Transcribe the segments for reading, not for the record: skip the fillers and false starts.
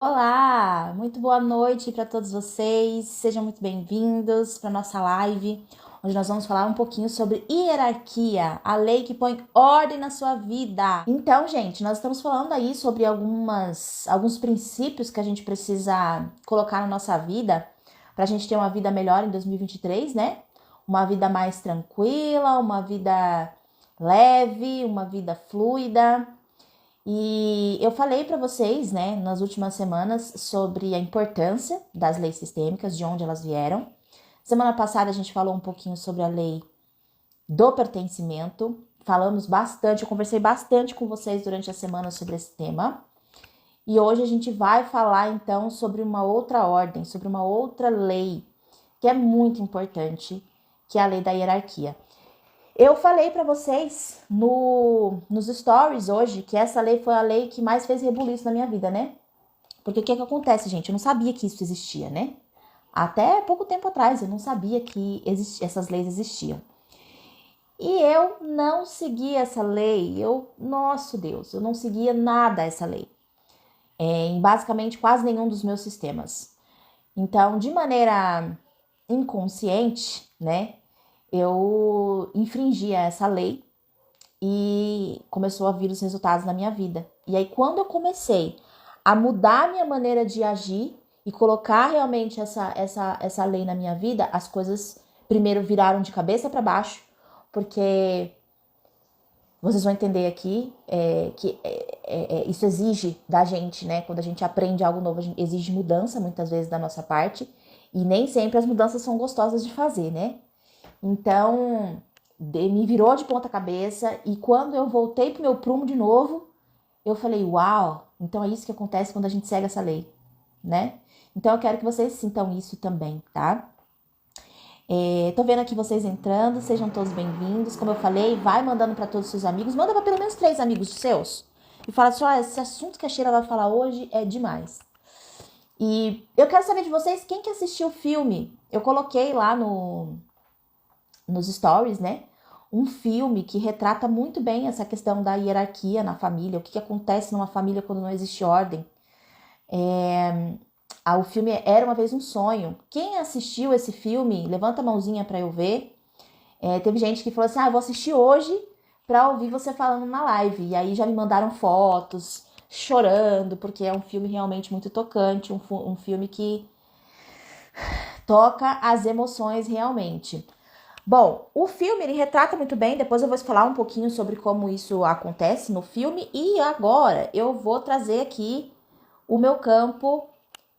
Olá, muito boa noite para todos vocês. Sejam muito bem-vindos para nossa live, onde nós vamos falar um pouquinho sobre hierarquia, a lei que põe ordem na sua vida. Então, gente, nós estamos falando aí sobre alguns princípios que a gente precisa colocar na nossa vida para a gente ter uma vida melhor em 2023, né? Uma vida mais tranquila, uma vida leve, uma vida fluida. E eu falei para vocês, né, nas últimas semanas sobre a importância das leis sistêmicas, de onde elas vieram. Semana passada a gente falou um pouquinho sobre a lei do pertencimento. Falamos bastante, eu conversei bastante com vocês durante a semana sobre esse tema. E hoje a gente vai falar então sobre uma outra ordem, sobre uma outra lei que é muito importante, que é a lei da hierarquia. Eu falei para vocês nos stories hoje que essa lei foi a lei que mais fez rebuliço na minha vida, né? Porque o que acontece, gente? Eu não sabia que isso existia, né? Até pouco tempo atrás eu não sabia que essas leis existiam. E eu não seguia essa lei. Nosso Deus, eu não seguia nada essa lei. Em basicamente quase nenhum dos meus sistemas. Então, de maneira inconsciente, né? Eu infringia essa lei e começou a vir os resultados na minha vida. E aí, quando eu comecei a mudar minha maneira de agir e colocar realmente essa lei na minha vida, as coisas primeiro viraram de cabeça para baixo, porque vocês vão entender aqui que isso exige da gente, né? Quando a gente aprende algo novo, exige mudança muitas vezes da nossa parte, e nem sempre as mudanças são gostosas de fazer, né? Então, me virou de ponta cabeça e quando eu voltei pro meu prumo de novo, eu falei, uau, então é isso que acontece quando a gente segue essa lei, né? Então eu quero que vocês sintam isso também, tá? Tô vendo aqui vocês entrando, sejam todos bem-vindos. Como eu falei, vai mandando para todos os seus amigos, manda para pelo menos 3 amigos seus e fala assim, esse assunto que a Sheila vai falar hoje é demais. E eu quero saber de vocês, quem que assistiu o filme? Eu coloquei lá nos stories, né? Um filme que retrata muito bem essa questão da hierarquia na família, o que acontece numa família quando não existe ordem. O filme Era Uma Vez um Sonho. Quem assistiu esse filme, levanta a mãozinha para eu ver. Teve gente que falou assim, eu vou assistir hoje para ouvir você falando na live. E aí já me mandaram fotos, chorando, porque é um filme realmente muito tocante, um filme que toca as emoções realmente. Bom, o filme ele retrata muito bem, depois eu vou falar um pouquinho sobre como isso acontece no filme e agora eu vou trazer aqui o meu campo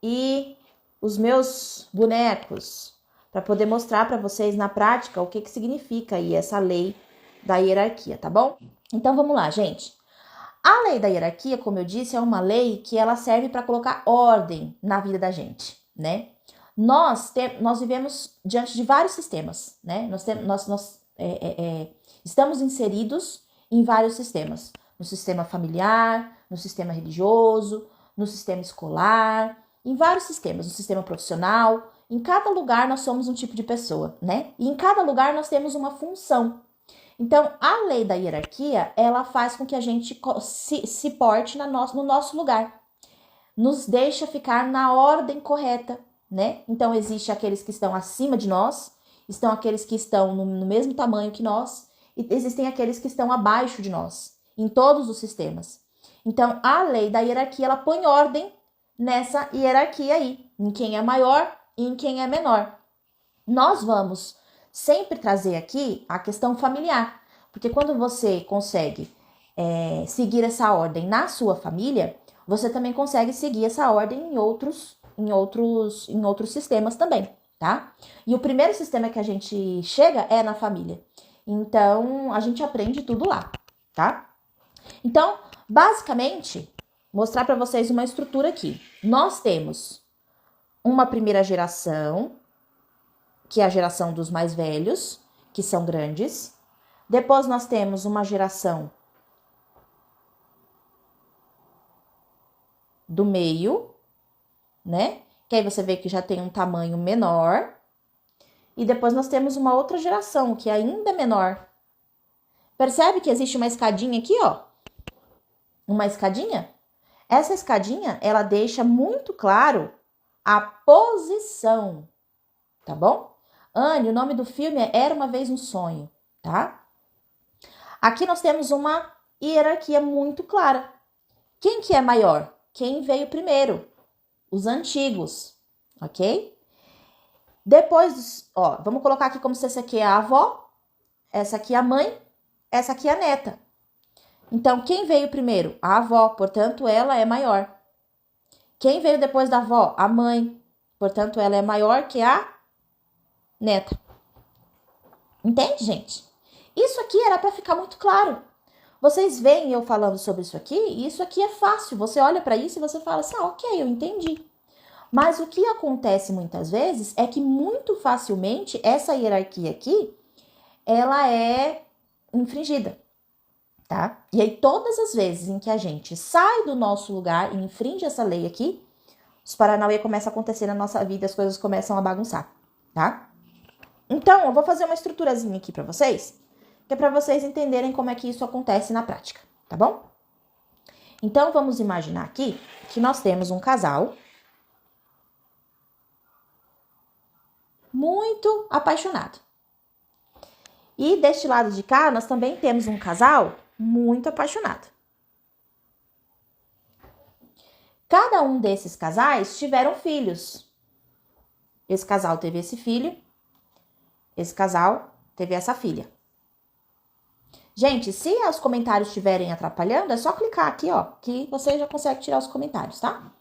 e os meus bonecos para poder mostrar para vocês na prática o que significa aí essa lei da hierarquia, tá bom? Então vamos lá, gente. A lei da hierarquia, como eu disse, é uma lei que ela serve para colocar ordem na vida da gente, né? Nós vivemos diante de vários sistemas, né? Estamos inseridos em vários sistemas. No sistema familiar, no sistema religioso, no sistema escolar, em vários sistemas, no sistema profissional. Em cada lugar nós somos um tipo de pessoa, né? E em cada lugar nós temos uma função. Então, a lei da hierarquia, ela faz com que a gente se porte no nosso lugar. Nos deixa ficar na ordem correta, né? Então, existe aqueles que estão acima de nós, estão aqueles que estão no mesmo tamanho que nós, e existem aqueles que estão abaixo de nós, em todos os sistemas. Então, a lei da hierarquia, ela põe ordem nessa hierarquia aí, em quem é maior e em quem é menor. Nós vamos sempre trazer aqui a questão familiar, porque quando você consegue seguir essa ordem na sua família, você também consegue seguir essa ordem em outros sistemas também, tá? E o primeiro sistema que a gente chega é na família. Então, a gente aprende tudo lá, tá? Então, basicamente, mostrar para vocês uma estrutura aqui. Nós temos uma primeira geração, que é a geração dos mais velhos, que são grandes. Depois nós temos uma geração do meio, né? Que aí você vê que já tem um tamanho menor. E depois nós temos uma outra geração, que é ainda menor. Percebe que existe uma escadinha aqui, ó? Uma escadinha? Essa escadinha, ela deixa muito claro a posição, tá bom? Anne, o nome do filme é Era Uma Vez um Sonho, tá? Aqui nós temos uma hierarquia muito clara. Quem que é maior? Quem veio primeiro? Os antigos, ok? Depois, ó, vamos colocar aqui como se essa aqui é a avó, essa aqui é a mãe, essa aqui é a neta. Então, quem veio primeiro? A avó, portanto, ela é maior. Quem veio depois da avó? A mãe, portanto, ela é maior que a neta. Entende, gente? Isso aqui era para ficar muito claro. Vocês veem eu falando sobre isso aqui, e isso aqui é fácil. Você olha para isso e você fala assim, ok, eu entendi. Mas o que acontece muitas vezes é que muito facilmente essa hierarquia aqui, ela é infringida, tá? E aí todas as vezes em que a gente sai do nosso lugar e infringe essa lei aqui, os paranauê começam a acontecer na nossa vida, as coisas começam a bagunçar, tá? Então, eu vou fazer uma estruturazinha aqui para vocês, que é para vocês entenderem como é que isso acontece na prática, tá bom? Então, vamos imaginar aqui que nós temos um casal muito apaixonado. E deste lado de cá, nós também temos um casal muito apaixonado. Cada um desses casais tiveram filhos. Esse casal teve esse filho, esse casal teve essa filha. Gente, se os comentários estiverem atrapalhando, é só clicar aqui, ó, que você já consegue tirar os comentários, tá?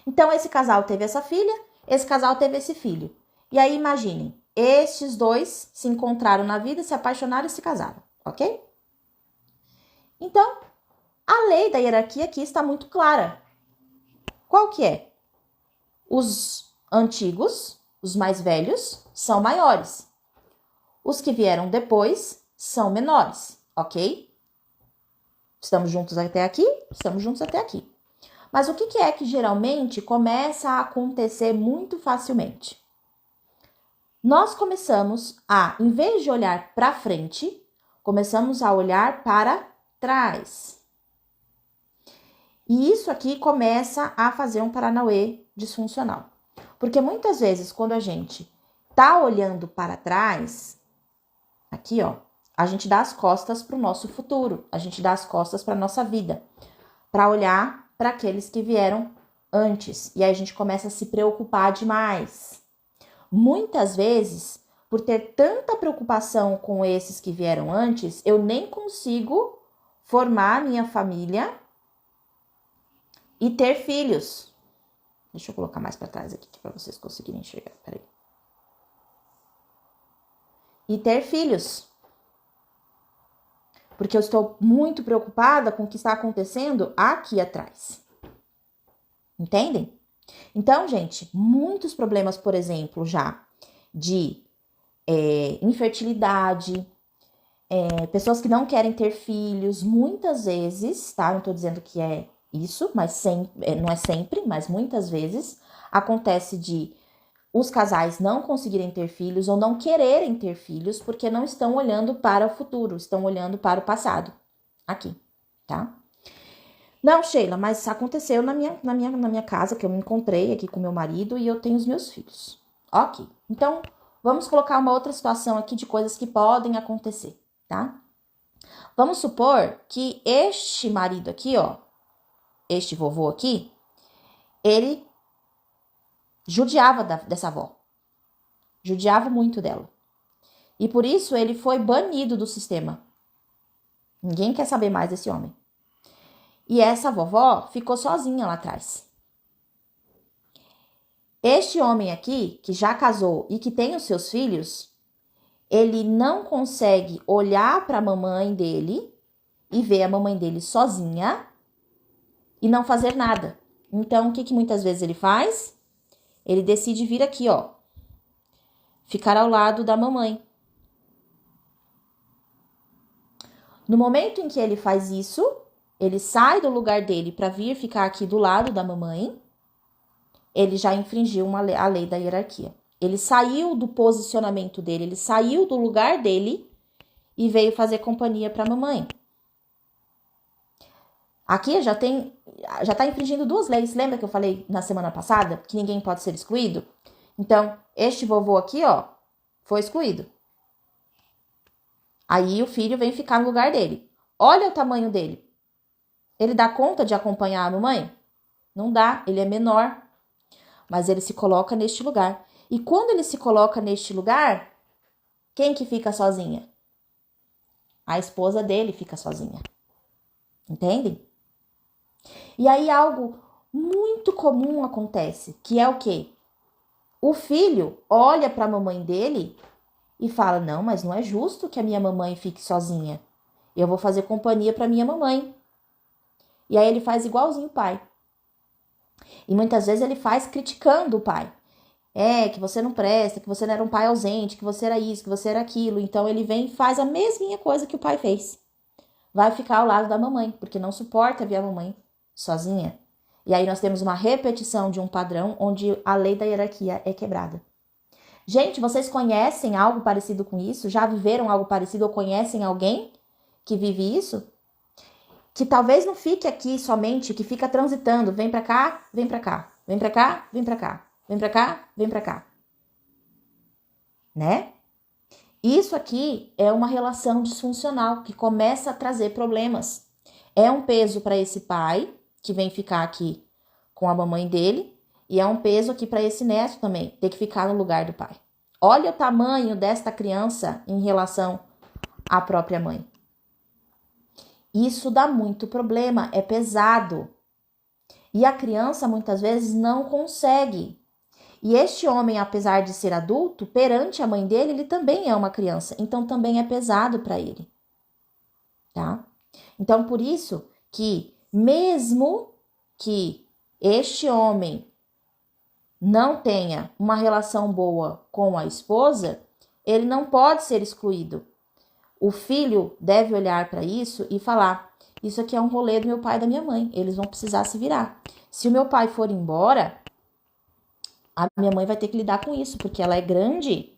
Então, esse casal teve essa filha, esse casal teve esse filho. E aí, imaginem, estes dois se encontraram na vida, se apaixonaram e se casaram, ok? Então, a lei da hierarquia aqui está muito clara. Qual que é? Os antigos, os mais velhos, são maiores. Os que vieram depois são menores, ok? Estamos juntos até aqui? Estamos juntos até aqui. Mas o que é que geralmente começa a acontecer muito facilmente? Nós começamos a, em vez de olhar para frente, começamos a olhar para trás. E isso aqui começa a fazer um paranauê disfuncional. Porque muitas vezes, quando a gente tá olhando para trás, aqui ó, a gente dá as costas para o nosso futuro, a gente dá as costas para a nossa vida, para olhar para aqueles que vieram antes. E aí a gente começa a se preocupar demais. Muitas vezes, por ter tanta preocupação com esses que vieram antes, eu nem consigo formar minha família e ter filhos. Deixa eu colocar mais para trás aqui para vocês conseguirem enxergar. Peraí. E ter filhos. Porque eu estou muito preocupada com o que está acontecendo aqui atrás. Entendem? Então, gente, muitos problemas, por exemplo, já de infertilidade, pessoas que não querem ter filhos, muitas vezes, tá? Não tô dizendo que é isso, mas não é sempre, mas muitas vezes acontece de os casais não conseguirem ter filhos ou não quererem ter filhos porque não estão olhando para o futuro, estão olhando para o passado. Aqui, tá? Não, Sheila, mas aconteceu na minha casa, que eu me encontrei aqui com meu marido e eu tenho os meus filhos. Ok, então vamos colocar uma outra situação aqui de coisas que podem acontecer, tá? Vamos supor que este marido aqui, ó, este vovô aqui, ele judiava dessa avó. Judiava muito dela. E por isso ele foi banido do sistema. Ninguém quer saber mais desse homem. E essa vovó ficou sozinha lá atrás. Este homem aqui, que já casou e que tem os seus filhos, ele não consegue olhar para a mamãe dele e ver a mamãe dele sozinha e não fazer nada. Então, o que muitas vezes ele faz? Ele decide vir aqui, ó, ficar ao lado da mamãe. No momento em que ele faz isso, ele sai do lugar dele para vir ficar aqui do lado da mamãe, ele já infringiu a lei da hierarquia. Ele saiu do posicionamento dele, ele saiu do lugar dele e veio fazer companhia para a mamãe. Aqui já tá infringindo duas leis. Lembra que eu falei na semana passada que ninguém pode ser excluído? Então, este vovô aqui, ó, foi excluído. Aí o filho vem ficar no lugar dele. Olha o tamanho dele. Ele dá conta de acompanhar a mamãe? Não dá, ele é menor. Mas ele se coloca neste lugar. E quando ele se coloca neste lugar, quem que fica sozinha? A esposa dele fica sozinha. Entendem? E aí algo muito comum acontece, que é o quê? O filho olha para a mamãe dele e fala: não, mas não é justo que a minha mamãe fique sozinha. Eu vou fazer companhia para minha mamãe. E aí ele faz igualzinho o pai. E muitas vezes ele faz criticando o pai. Que você não presta, que você não era um pai ausente, que você era isso, que você era aquilo. Então ele vem e faz a mesminha coisa que o pai fez. Vai ficar ao lado da mamãe, porque não suporta ver a mamãe sozinha. E aí nós temos uma repetição de um padrão onde a lei da hierarquia é quebrada. Gente, vocês conhecem algo parecido com isso? Já viveram algo parecido ou conhecem alguém que vive isso? Que talvez não fique aqui somente, que fica transitando, vem pra cá, vem pra cá, vem pra cá, vem pra cá, vem pra cá, vem pra cá. Né? Isso aqui é uma relação disfuncional que começa a trazer problemas. É um peso para esse pai, que vem ficar aqui com a mamãe dele, e é um peso aqui para esse neto também, ter que ficar no lugar do pai. Olha o tamanho desta criança em relação à própria mãe. Isso dá muito problema, é pesado. E a criança muitas vezes não consegue. E este homem, apesar de ser adulto, perante a mãe dele, ele também é uma criança. Então também é pesado para ele. Tá? Então por isso que mesmo que este homem não tenha uma relação boa com a esposa, ele não pode ser excluído. O filho deve olhar para isso e falar: isso aqui é um rolê do meu pai e da minha mãe, eles vão precisar se virar. Se o meu pai for embora, a minha mãe vai ter que lidar com isso, porque ela é grande.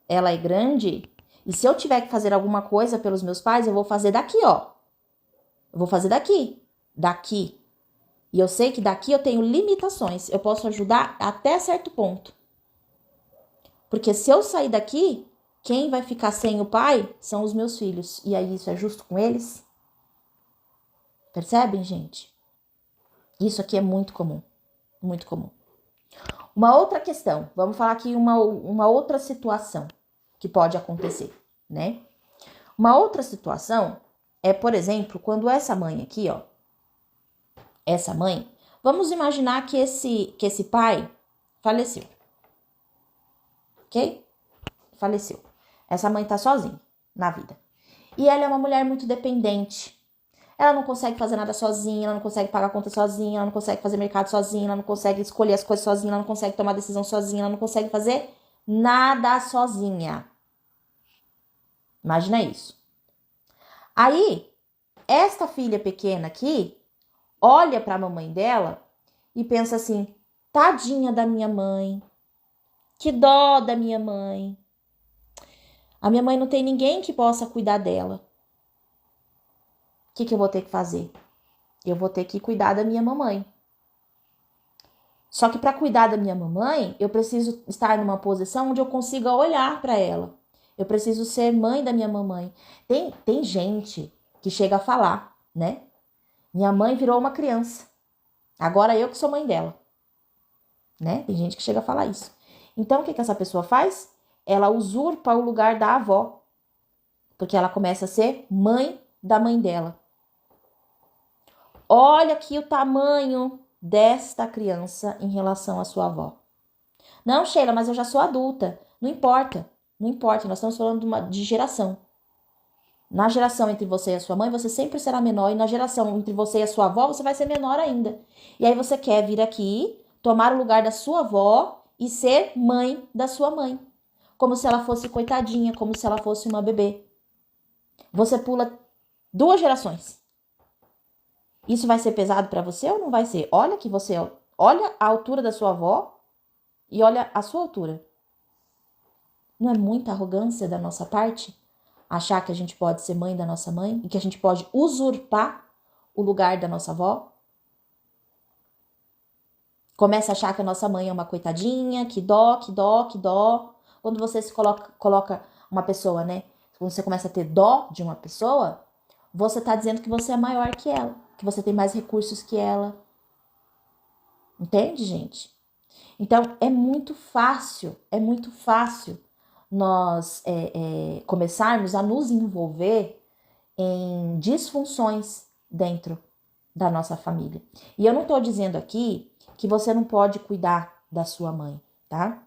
Ela é grande. E se eu tiver que fazer alguma coisa pelos meus pais, eu vou fazer daqui, ó. Eu vou fazer daqui. Daqui. E eu sei que daqui eu tenho limitações. Eu posso ajudar até certo ponto. Porque se eu sair daqui, quem vai ficar sem o pai são os meus filhos. E aí isso é justo com eles? Percebem, gente? Isso aqui é muito comum. Muito comum. Uma outra questão. Vamos falar aqui uma outra situação que pode acontecer, né? Uma outra situação é, por exemplo, quando essa mãe aqui, ó. Essa mãe, vamos imaginar que esse pai faleceu. Ok? Faleceu. Essa mãe tá sozinha na vida. E ela é uma mulher muito dependente. Ela não consegue fazer nada sozinha, ela não consegue pagar a conta sozinha, ela não consegue fazer mercado sozinha, ela não consegue escolher as coisas sozinha, ela não consegue tomar decisão sozinha, ela não consegue fazer nada sozinha. Imagina isso. Aí, esta filha pequena aqui olha para a mamãe dela e pensa assim: tadinha da minha mãe, que dó da minha mãe. A minha mãe não tem ninguém que possa cuidar dela. O que eu vou ter que fazer? Eu vou ter que cuidar da minha mamãe. Só que para cuidar da minha mamãe, eu preciso estar numa posição onde eu consiga olhar para ela. Eu preciso ser mãe da minha mamãe. Tem gente que chega a falar, né? Minha mãe virou uma criança. Agora eu que sou mãe dela. Né? Tem gente que chega a falar isso. Então, o que essa pessoa faz? Ela usurpa o lugar da avó. Porque ela começa a ser mãe da mãe dela. Olha aqui o tamanho desta criança em relação à sua avó. Não, Sheila, mas eu já sou adulta. Não importa. Não importa. Nós estamos falando de geração. Na geração entre você e a sua mãe, você sempre será menor. E na geração entre você e a sua avó, você vai ser menor ainda. E aí você quer vir aqui, tomar o lugar da sua avó e ser mãe da sua mãe. Como se ela fosse coitadinha, como se ela fosse uma bebê. Você pula 2 gerações. Isso vai ser pesado para você ou não vai ser? Olha que você olha a altura da sua avó e olha a sua altura. Não é muita arrogância da nossa parte achar que a gente pode ser mãe da nossa mãe e que a gente pode usurpar o lugar da nossa avó? Começa a achar que a nossa mãe é uma coitadinha, que dó, que dó, que dó. Quando você se coloca uma pessoa, né? Quando você começa a ter dó de uma pessoa, você tá dizendo que você é maior que ela, que você tem mais recursos que ela. Entende, gente? Então, é muito fácil nós começarmos a nos envolver em disfunções dentro da nossa família. E eu não tô dizendo aqui que você não pode cuidar da sua mãe, tá?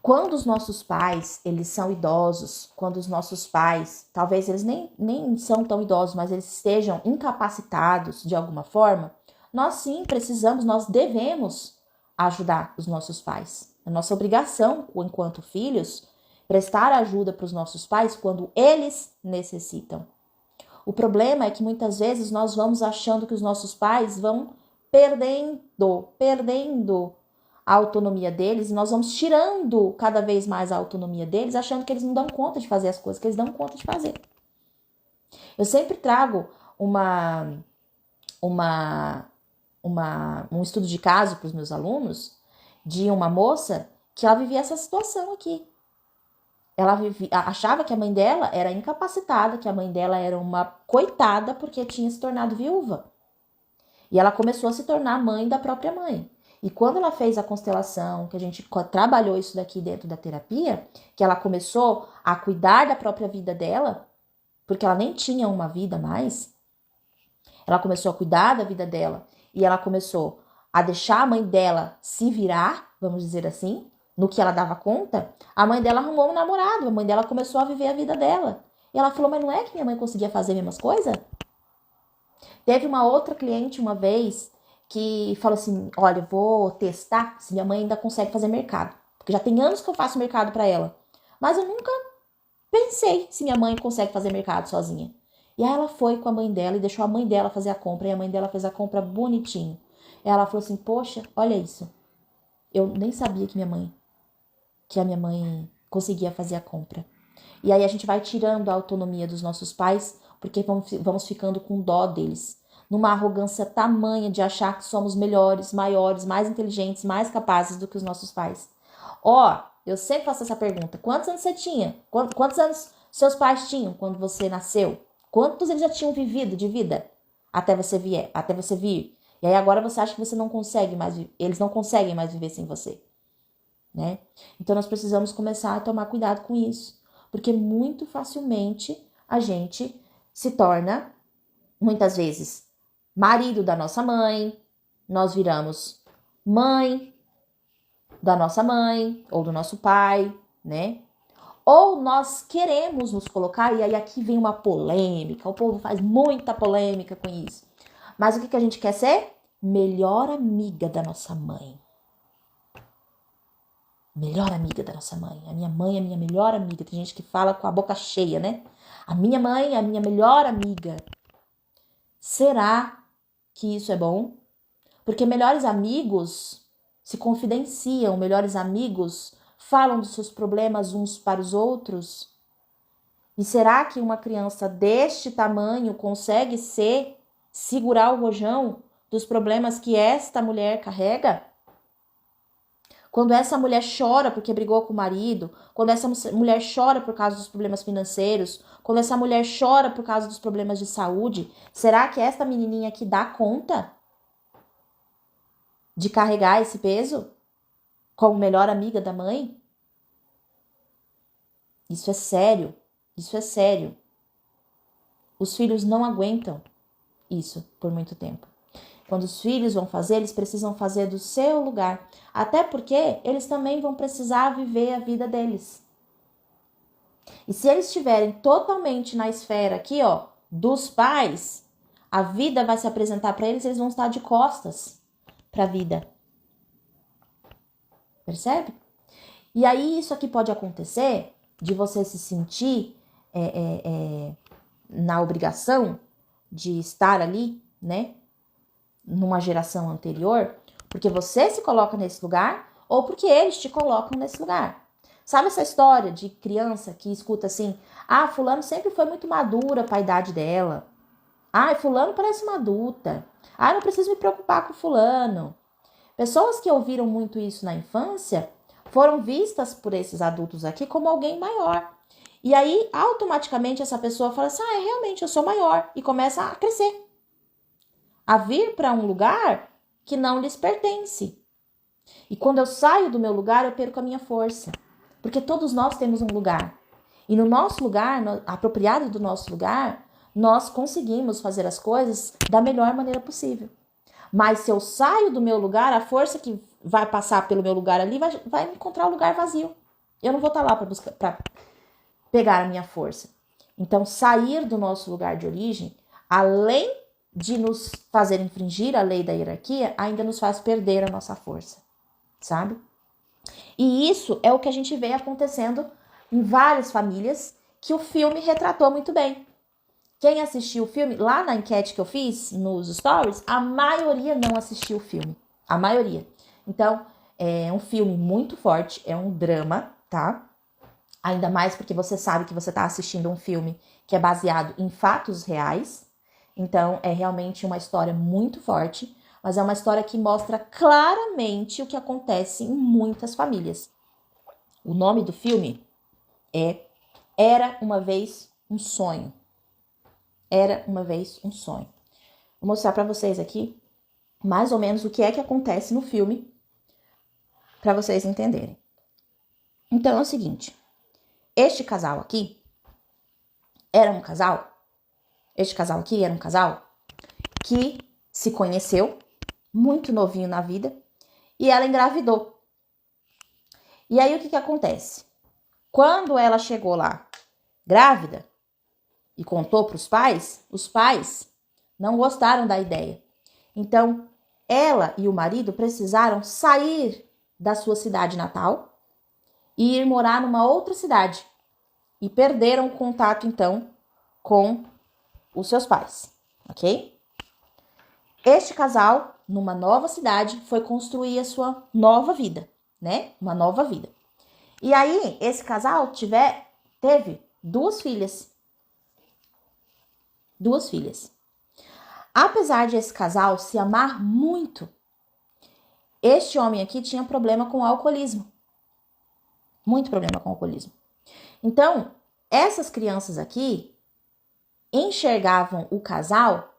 Quando os nossos pais, eles são idosos, quando os nossos pais, talvez eles nem são tão idosos, mas eles estejam incapacitados de alguma forma, nós sim precisamos, nós devemos ajudar os nossos pais. É nossa obrigação, enquanto filhos, prestar ajuda para os nossos pais quando eles necessitam. O problema é que muitas vezes nós vamos achando que os nossos pais vão perdendo a autonomia deles, e nós vamos tirando cada vez mais a autonomia deles, achando que eles não dão conta de fazer as coisas que eles dão conta de fazer. Eu sempre trago um estudo de caso para os meus alunos de uma moça que ela vivia essa situação aqui. Ela achava que a mãe dela era incapacitada, que a mãe dela era uma coitada porque tinha se tornado viúva. E ela começou a se tornar mãe da própria mãe. E quando ela fez a constelação, que a gente trabalhou isso daqui dentro da terapia, que ela começou a cuidar da própria vida dela, porque ela nem tinha uma vida mais, ela começou a cuidar da vida dela e ela começou a deixar a mãe dela se virar, vamos dizer assim, no que ela dava conta. A mãe dela arrumou um namorado, a mãe dela começou a viver a vida dela. E ela falou, mas não é que minha mãe conseguia fazer as mesmas coisas? Teve uma outra cliente uma vez que falou assim, olha, eu vou testar se minha mãe ainda consegue fazer mercado. Porque já tem anos que eu faço mercado para ela. Mas eu nunca pensei se minha mãe consegue fazer mercado sozinha. E aí ela foi com a mãe dela e deixou a mãe dela fazer a compra. E a mãe dela fez a compra bonitinho. E ela falou assim, poxa, olha isso. Eu nem sabia que a minha mãe conseguia fazer a compra. E aí a gente vai tirando a autonomia dos nossos pais, porque vamos ficando com dó deles. Numa arrogância tamanha de achar que somos melhores, maiores, mais inteligentes, mais capazes do que os nossos pais. Eu sempre faço essa pergunta. Quantos anos você tinha? Quantos anos seus pais tinham quando você nasceu? Quantos eles já tinham vivido de vida até você vir? E aí agora você acha que você não consegue mais, eles não conseguem mais viver sem você, né? Então nós precisamos começar a tomar cuidado com isso, porque muito facilmente a gente se torna, muitas vezes, marido da nossa mãe, nós viramos mãe da nossa mãe ou do nosso pai, né? Ou nós queremos nos colocar, e aí aqui vem uma polêmica, o povo faz muita polêmica com isso. Mas o que a gente quer ser? Melhor amiga da nossa mãe. Melhor amiga da nossa mãe. A minha mãe é minha melhor amiga. Tem gente que fala com a boca cheia, né? A minha mãe é a minha melhor amiga. Será que isso é bom? Porque melhores amigos se confidenciam, melhores amigos falam dos seus problemas uns para os outros. E será que uma criança deste tamanho consegue segurar o rojão dos problemas que esta mulher carrega? Quando essa mulher chora porque brigou com o marido, quando essa mulher chora por causa dos problemas financeiros, quando essa mulher chora por causa dos problemas de saúde, será que esta menininha aqui dá conta de carregar esse peso como melhor amiga da mãe? Isso é sério, isso é sério. Os filhos não aguentam isso por muito tempo. Quando os filhos vão fazer, eles precisam fazer do seu lugar. Até porque eles também vão precisar viver a vida deles. E se eles estiverem totalmente na esfera aqui, dos pais, a vida vai se apresentar para eles, eles vão estar de costas para a vida. Percebe? E aí isso aqui pode acontecer de você se sentir na obrigação de estar ali, né? Numa geração anterior, porque você se coloca nesse lugar ou porque eles te colocam nesse lugar. Sabe essa história de criança que escuta assim, fulano sempre foi muito madura para a idade dela. Ai, fulano parece uma adulta. Ai, não preciso me preocupar com fulano. Pessoas que ouviram muito isso na infância foram vistas por esses adultos aqui como alguém maior. E aí, automaticamente, essa pessoa fala assim, realmente, eu sou maior. E começa a crescer. A vir para um lugar que não lhes pertence. E quando eu saio do meu lugar, eu perco a minha força. Porque todos nós temos um lugar. E no nosso lugar, apropriado do nosso lugar, nós conseguimos fazer as coisas da melhor maneira possível. Mas se eu saio do meu lugar, a força que vai passar pelo meu lugar ali vai encontrar um lugar vazio. Eu não vou estar lá para pegar a minha força. Então, sair do nosso lugar de origem, além de nos fazer infringir a lei da hierarquia, ainda nos faz perder a nossa força, sabe? E isso é o que a gente vê acontecendo em várias famílias que o filme retratou muito bem. Quem assistiu o filme, lá na enquete que eu fiz nos stories, a maioria não assistiu o filme. A maioria. Então, é um filme muito forte, é um drama, tá? Ainda mais porque você sabe que você está assistindo um filme que é baseado em fatos reais. Então, é realmente uma história muito forte, mas é uma história que mostra claramente o que acontece em muitas famílias. O nome do filme é Era Uma Vez um Sonho. Era Uma Vez um Sonho. Vou mostrar para vocês aqui mais ou menos o que é que acontece no filme para vocês entenderem. Então é o seguinte, este casal aqui era um casal que se conheceu muito novinho na vida e ela engravidou. E aí o que acontece? Quando ela chegou lá grávida e contou para os pais não gostaram da ideia. Então, ela e o marido precisaram sair da sua cidade natal e ir morar numa outra cidade. E perderam o contato, então, com os seus pais, ok? Este casal, numa nova cidade, foi construir a sua nova vida, né? Uma nova vida. E aí, esse casal teve duas filhas. Duas filhas. Apesar de esse casal se amar muito, este homem aqui tinha problema com o alcoolismo. Muito problema com o alcoolismo. Então, essas crianças aqui enxergavam o casal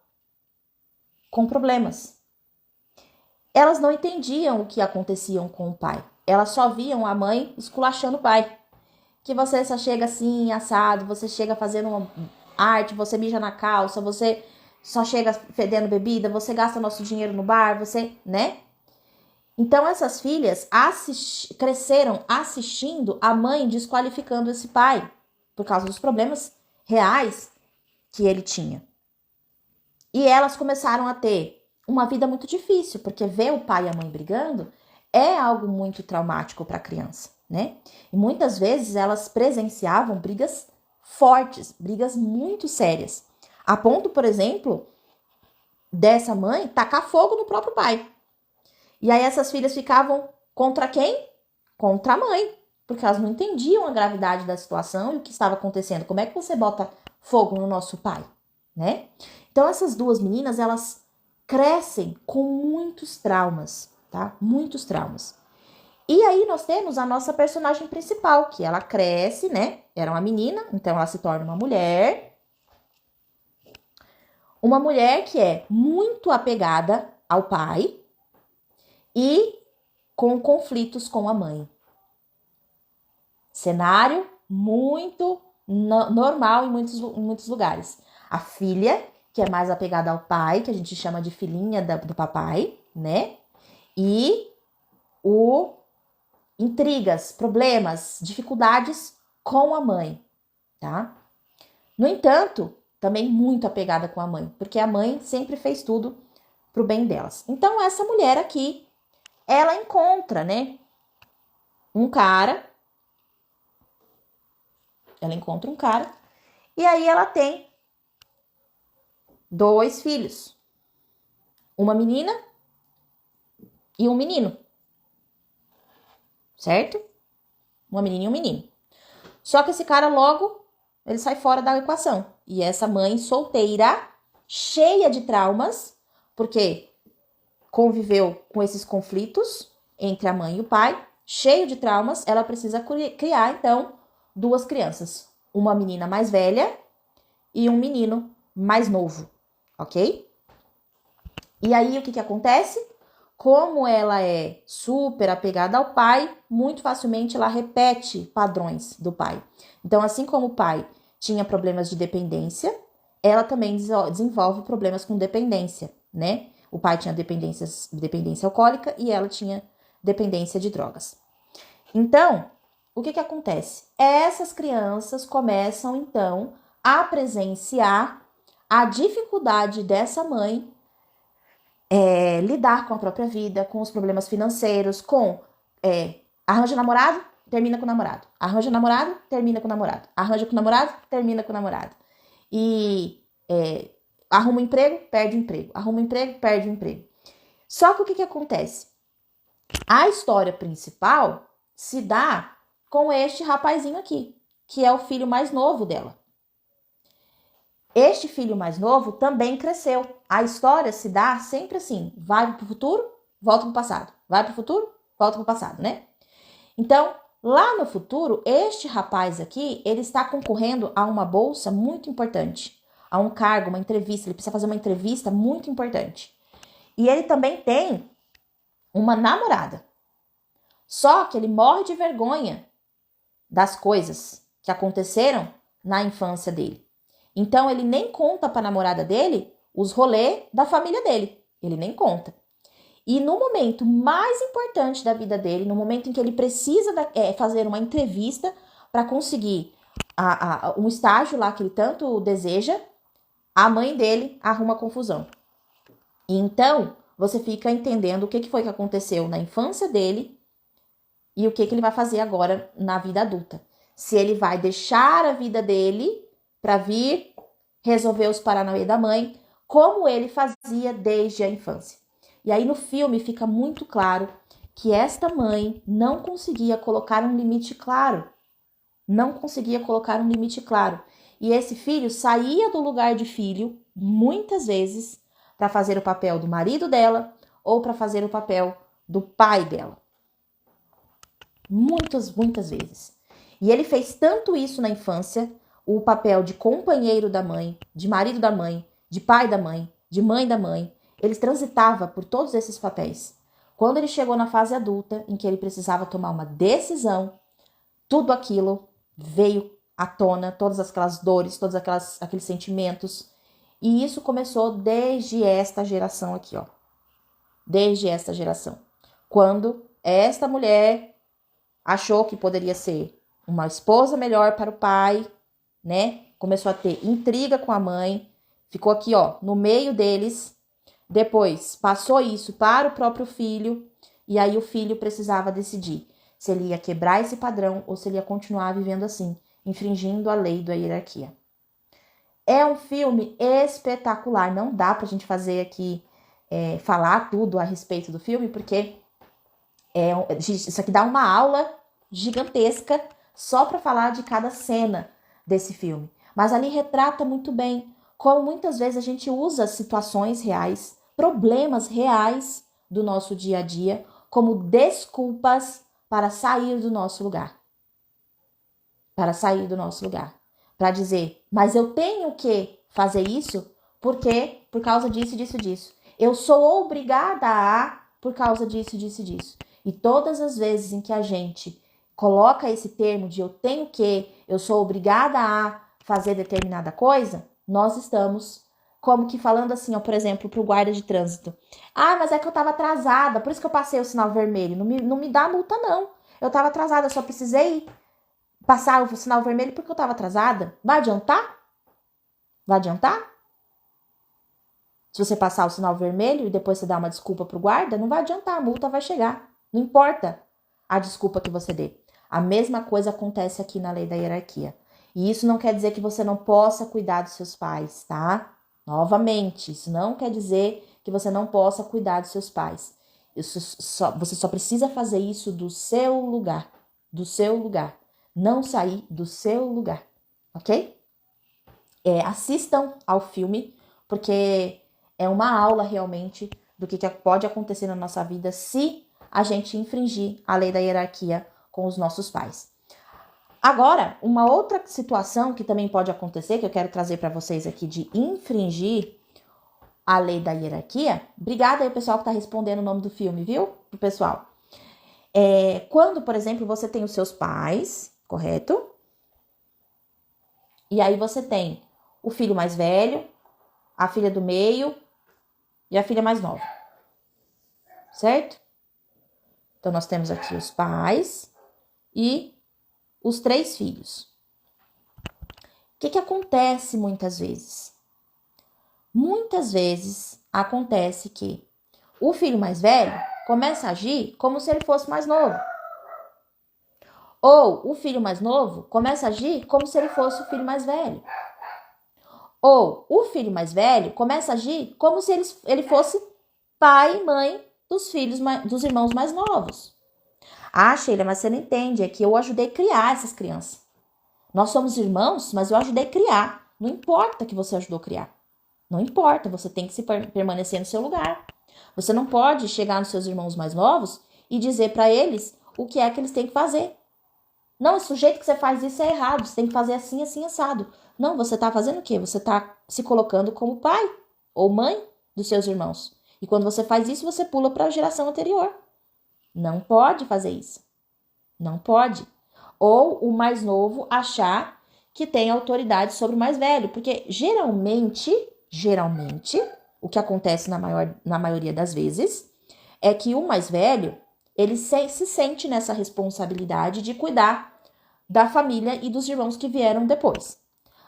com problemas. Elas não entendiam o que acontecia com o pai. Elas só viam a mãe esculachando o pai. Que você só chega assim, assado, você chega fazendo uma arte, você mija na calça, você só chega fedendo bebida, você gasta nosso dinheiro no bar, você, né? Então essas filhas cresceram assistindo a mãe desqualificando esse pai por causa dos problemas reais que ele tinha. E elas começaram a ter uma vida muito difícil, porque ver o pai e a mãe brigando é algo muito traumático para a criança, né? E muitas vezes elas presenciavam brigas fortes, brigas muito sérias. A ponto, por exemplo, dessa mãe tacar fogo no próprio pai. E aí essas filhas ficavam contra quem? Contra a mãe, porque elas não entendiam a gravidade da situação e o que estava acontecendo. Como é que você bota fogo no nosso pai, né? Então essas duas meninas, elas crescem com muitos traumas, tá? Muitos traumas. E aí nós temos a nossa personagem principal, que ela cresce, né? Era uma menina, então ela se torna uma mulher. Uma mulher que é muito apegada ao pai e com conflitos com a mãe. Cenário muito normal em muitos lugares. A filha, que é mais apegada ao pai, que a gente chama de filhinha do papai, né? E intrigas, problemas, dificuldades com a mãe, tá? No entanto, também muito apegada com a mãe, porque a mãe sempre fez tudo pro bem delas. Então, essa mulher aqui, ela encontra, né, ela encontra um cara, e aí ela tem 2 filhos, uma menina e um menino, certo? Uma menina e um menino. Só que esse cara logo, ele sai fora da equação. E essa mãe solteira cheia de traumas, porque conviveu com esses conflitos entre a mãe e o pai, cheio de traumas, ela precisa criar, então, duas crianças. Uma menina mais velha e um menino mais novo, ok? E aí, o que acontece? Como ela é super apegada ao pai, muito facilmente ela repete padrões do pai. Então, assim como o pai tinha problemas de dependência, ela também desenvolve problemas com dependência, né? O pai tinha dependência alcoólica e ela tinha dependência de drogas. Então, o que acontece? Essas crianças começam, então, a presenciar a dificuldade dessa mãe lidar com a própria vida, com os problemas financeiros, arranja namorado, termina com o namorado. Arranja namorado, termina com o namorado. Arranja com o namorado, termina com o namorado. E arruma um emprego, perde o emprego. Arruma um emprego, perde o emprego. Só que o que acontece? A história principal se dá com este rapazinho aqui, que é o filho mais novo dela. Este filho mais novo também cresceu. A história se dá sempre assim, vai para o futuro, volta para o passado. Vai para o futuro, volta para o passado, né? Então, lá no futuro, este rapaz aqui, ele está concorrendo a uma bolsa muito importante, a um cargo, uma entrevista, ele precisa fazer uma entrevista muito importante. E ele também tem uma namorada. Só que ele morre de vergonha das coisas que aconteceram na infância dele. Então, ele nem conta para a namorada dele os rolês da família dele. Ele nem conta. E no momento mais importante da vida dele, no momento em que ele precisa fazer uma entrevista para conseguir um estágio lá que ele tanto deseja, a mãe dele arruma confusão. E então, você fica entendendo o que foi que aconteceu na infância dele e o que ele vai fazer agora na vida adulta. Se ele vai deixar a vida dele para vir resolver os paranauê da mãe, como ele fazia desde a infância. E aí no filme fica muito claro que esta mãe não conseguia colocar um limite claro. Não conseguia colocar um limite claro. E esse filho saía do lugar de filho, muitas vezes, para fazer o papel do marido dela ou para fazer o papel do pai dela. Muitas vezes. E ele fez tanto isso na infância, o papel de companheiro da mãe, de marido da mãe, de pai da mãe, de mãe da mãe. Ele transitava por todos esses papéis. Quando ele chegou na fase adulta, em que ele precisava tomar uma decisão, tudo aquilo veio à tona, todas aquelas dores, todos aqueles sentimentos. E isso começou desde esta geração aqui, ó. Desde esta geração. Quando esta mulher achou que poderia ser uma esposa melhor para o pai, né? Começou a ter intriga com a mãe, ficou aqui, ó, no meio deles. Depois passou isso para o próprio filho, e aí o filho precisava decidir se ele ia quebrar esse padrão ou se ele ia continuar vivendo assim, infringindo a lei da hierarquia. É um filme espetacular, não dá pra gente fazer aqui, falar tudo a respeito do filme, porque isso aqui dá uma aula gigantesca só para falar de cada cena desse filme. Mas ali retrata muito bem como muitas vezes a gente usa situações reais, problemas reais do nosso dia a dia, como desculpas para sair do nosso lugar. Para sair do nosso lugar. Para dizer, mas eu tenho que fazer isso porque por causa disso, disso, disso. Eu sou obrigada a por causa disso, disso, disso. E todas as vezes em que a gente coloca esse termo de eu tenho que, eu sou obrigada a fazer determinada coisa, nós estamos como que falando assim, ó, por exemplo, para o guarda de trânsito. Ah, mas é que eu estava atrasada, por isso que eu passei o sinal vermelho. Não me dá multa, não. Eu estava atrasada, eu só precisei passar o sinal vermelho porque eu estava atrasada. Vai adiantar? Vai adiantar? Se você passar o sinal vermelho e depois você dá uma desculpa pro guarda, não vai adiantar, a multa vai chegar. Não importa a desculpa que você dê. A mesma coisa acontece aqui na lei da hierarquia. E isso não quer dizer que você não possa cuidar dos seus pais, tá? Novamente, isso não quer dizer que você não possa cuidar dos seus pais. Você só precisa fazer isso do seu lugar. Do seu lugar. Não sair do seu lugar, ok? Assistam ao filme, porque é uma aula realmente do que pode acontecer na nossa vida se a gente infringir a lei da hierarquia com os nossos pais. Agora, uma outra situação que também pode acontecer, que eu quero trazer para vocês aqui de infringir a lei da hierarquia. Obrigada aí, pessoal, que está respondendo o nome do filme, viu? Pro pessoal. Quando, por exemplo, você tem os seus pais, correto? E aí você tem o filho mais velho, a filha do meio e a filha mais nova. Certo? Então, nós temos aqui os pais e os 3 filhos. O que acontece muitas vezes? Muitas vezes acontece que o filho mais velho começa a agir como se ele fosse mais novo. Ou o filho mais novo começa a agir como se ele fosse o filho mais velho. Ou o filho mais velho começa a agir como se ele fosse pai e mãe dos irmãos mais novos. Ah, Sheila, mas você não entende, é que eu ajudei a criar essas crianças. Nós somos irmãos, mas eu ajudei a criar. Não importa que você ajudou a criar. Não importa, você tem que permanecer no seu lugar. Você não pode chegar nos seus irmãos mais novos e dizer para eles o que é que eles têm que fazer. Não, esse jeito que você faz isso é errado, você tem que fazer assim, assim, assado. Não, você tá fazendo o quê? Você tá se colocando como pai ou mãe dos seus irmãos. E quando você faz isso, você pula para a geração anterior. Não pode fazer isso. Não pode. Ou o mais novo achar que tem autoridade sobre o mais velho. Porque geralmente, o que acontece na maioria das vezes é que o mais velho, ele se sente nessa responsabilidade de cuidar da família e dos irmãos que vieram depois.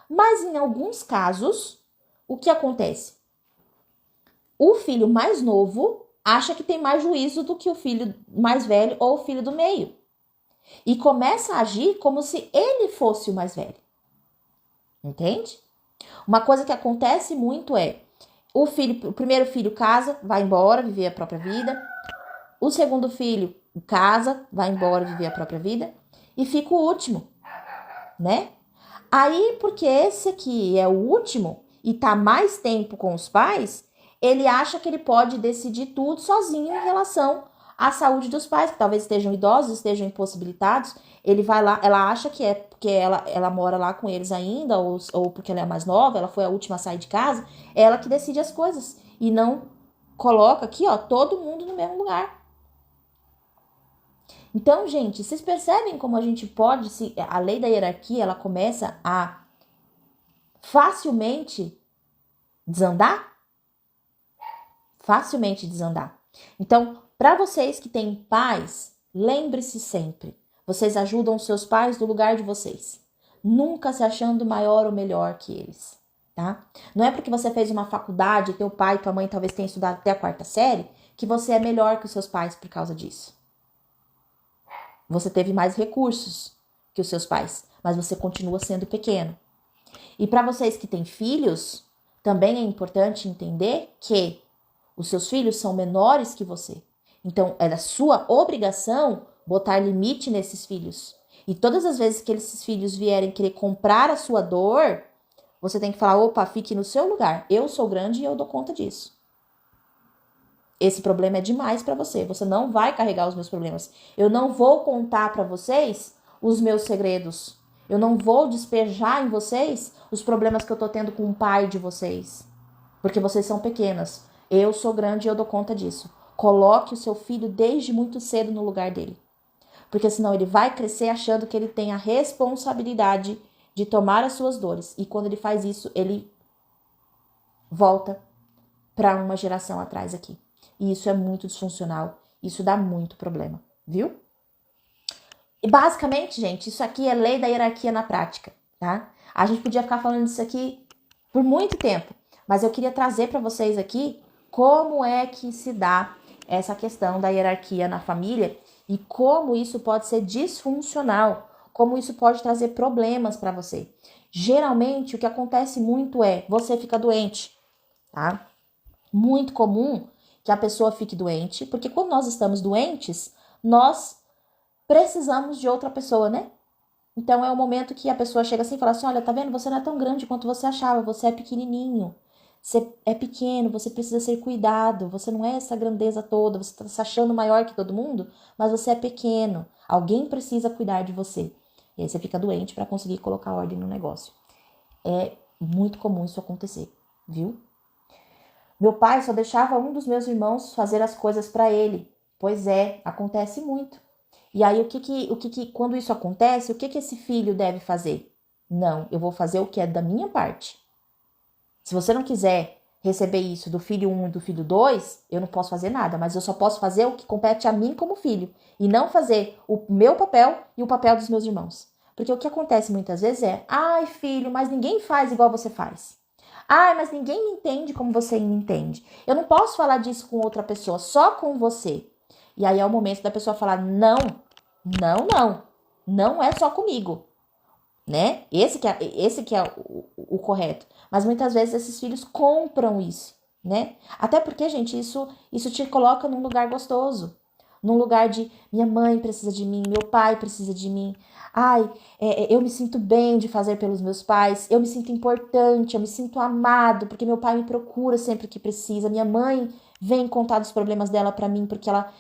Mas em alguns casos, o que acontece? O filho mais novo acha que tem mais juízo do que o filho mais velho ou o filho do meio. E começa a agir como se ele fosse o mais velho. Entende? Uma coisa que acontece muito é o primeiro filho casa, vai embora, viver a própria vida. O segundo filho casa, vai embora, viver a própria vida. E fica o último, né? Aí, porque esse aqui é o último e tá mais tempo com os pais, ele acha que ele pode decidir tudo sozinho em relação à saúde dos pais, que talvez estejam idosos, estejam impossibilitados. Ele vai lá, ela acha que é porque ela mora lá com eles ainda, ou porque ela é mais nova, ela foi a última a sair de casa, é ela que decide as coisas e não coloca aqui, ó, todo mundo no mesmo lugar. Então, gente, vocês percebem como a gente pode, a lei da hierarquia, ela começa a facilmente desandar? Facilmente desandar. Então, para vocês que têm pais, lembre-se sempre, vocês ajudam os seus pais do lugar de vocês, nunca se achando maior ou melhor que eles, tá? Não é porque você fez uma faculdade, teu pai e tua mãe talvez tenham estudado até a 4ª série, que você é melhor que os seus pais por causa disso. Você teve mais recursos que os seus pais, mas você continua sendo pequeno. E para vocês que têm filhos, também é importante entender que os seus filhos são menores que você. Então, é da sua obrigação botar limite nesses filhos. E todas as vezes que esses filhos vierem querer comprar a sua dor, você tem que falar, opa, fique no seu lugar. Eu sou grande e eu dou conta disso. Esse problema é demais para você. Você não vai carregar os meus problemas. Eu não vou contar para vocês os meus segredos. Eu não vou despejar em vocês os problemas que eu tô tendo com o pai de vocês. Porque vocês são pequenas. Eu sou grande e eu dou conta disso. Coloque o seu filho desde muito cedo no lugar dele. Porque senão ele vai crescer achando que ele tem a responsabilidade de tomar as suas dores. E quando ele faz isso, ele volta para uma geração atrás aqui. E isso é muito disfuncional. Isso dá muito problema, viu? E basicamente, gente, isso aqui é lei da hierarquia na prática, tá? A gente podia ficar falando disso aqui por muito tempo. Mas eu queria trazer para vocês aqui como é que se dá essa questão da hierarquia na família e como isso pode ser disfuncional, como isso pode trazer problemas para você. Geralmente, o que acontece muito é você fica doente, tá? Muito comum que a pessoa fique doente, porque quando nós estamos doentes, nós precisamos de outra pessoa, né? Então é o momento que a pessoa chega assim e fala assim, olha, tá vendo? Você não é tão grande quanto você achava, você é pequenininho. Você é pequeno, você precisa ser cuidado, você não é essa grandeza toda, você está se achando maior que todo mundo, mas você é pequeno, alguém precisa cuidar de você. E aí você fica doente para conseguir colocar ordem no negócio. É muito comum isso acontecer, viu? Meu pai só deixava um dos meus irmãos fazer as coisas para ele. Pois é, acontece muito. E aí quando isso acontece, o que esse filho deve fazer? Não, eu vou fazer o que é da minha parte. Se você não quiser receber isso do filho 1 e do filho 2, eu não posso fazer nada, mas eu só posso fazer o que compete a mim como filho e não fazer o meu papel e o papel dos meus irmãos. Porque o que acontece muitas vezes é: ai, filho, mas ninguém faz igual você faz. Ai, mas ninguém me entende como você me entende. Eu não posso falar disso com outra pessoa, só com você. E aí é o momento da pessoa falar: não, não, não. Não é só comigo, né? Esse que é o correto. Mas muitas vezes esses filhos compram isso, né? Até porque, gente, isso te coloca num lugar gostoso. Num lugar de minha mãe precisa de mim, meu pai precisa de mim. Ai, eu me sinto bem de fazer pelos meus pais, eu me sinto importante, eu me sinto amado, porque meu pai me procura sempre que precisa. Minha mãe vem contar dos problemas dela para mim, porque ela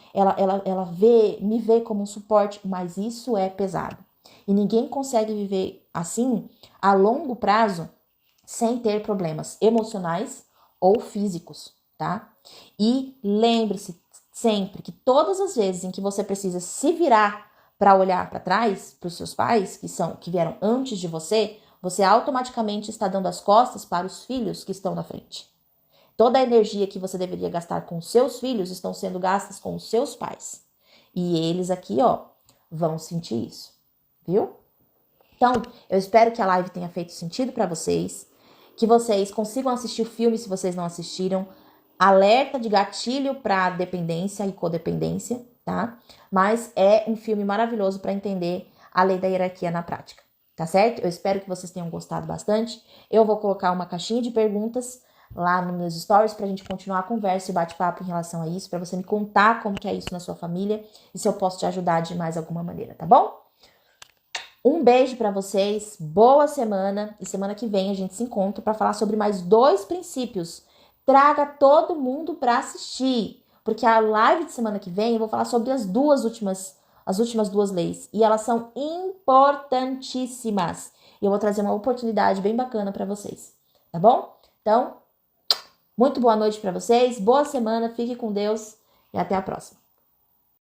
me vê como um suporte, mas isso é pesado. E ninguém consegue viver assim a longo prazo sem ter problemas emocionais ou físicos, tá? E lembre-se sempre que todas as vezes em que você precisa se virar para olhar para trás, para os seus pais, que vieram antes de você, você automaticamente está dando as costas para os filhos que estão na frente. Toda a energia que você deveria gastar com os seus filhos estão sendo gastas com os seus pais. E eles aqui, ó, vão sentir isso, viu? Então, eu espero que a live tenha feito sentido para vocês, que vocês consigam assistir o filme se vocês não assistiram. Alerta de gatilho para dependência e codependência, tá? Mas é um filme maravilhoso para entender a lei da hierarquia na prática, tá certo? Eu espero que vocês tenham gostado bastante. Eu vou colocar uma caixinha de perguntas lá nos meus stories pra gente continuar a conversa e bate-papo em relação a isso, para você me contar como que é isso na sua família e se eu posso te ajudar de mais alguma maneira, tá bom? Um beijo para vocês, boa semana e semana que vem a gente se encontra para falar sobre mais 2 princípios. Traga todo mundo para assistir, porque a live de semana que vem eu vou falar sobre as últimas 2 leis e elas são importantíssimas. E eu vou trazer uma oportunidade bem bacana para vocês, tá bom? Então, muito boa noite para vocês, boa semana, fique com Deus e até a próxima.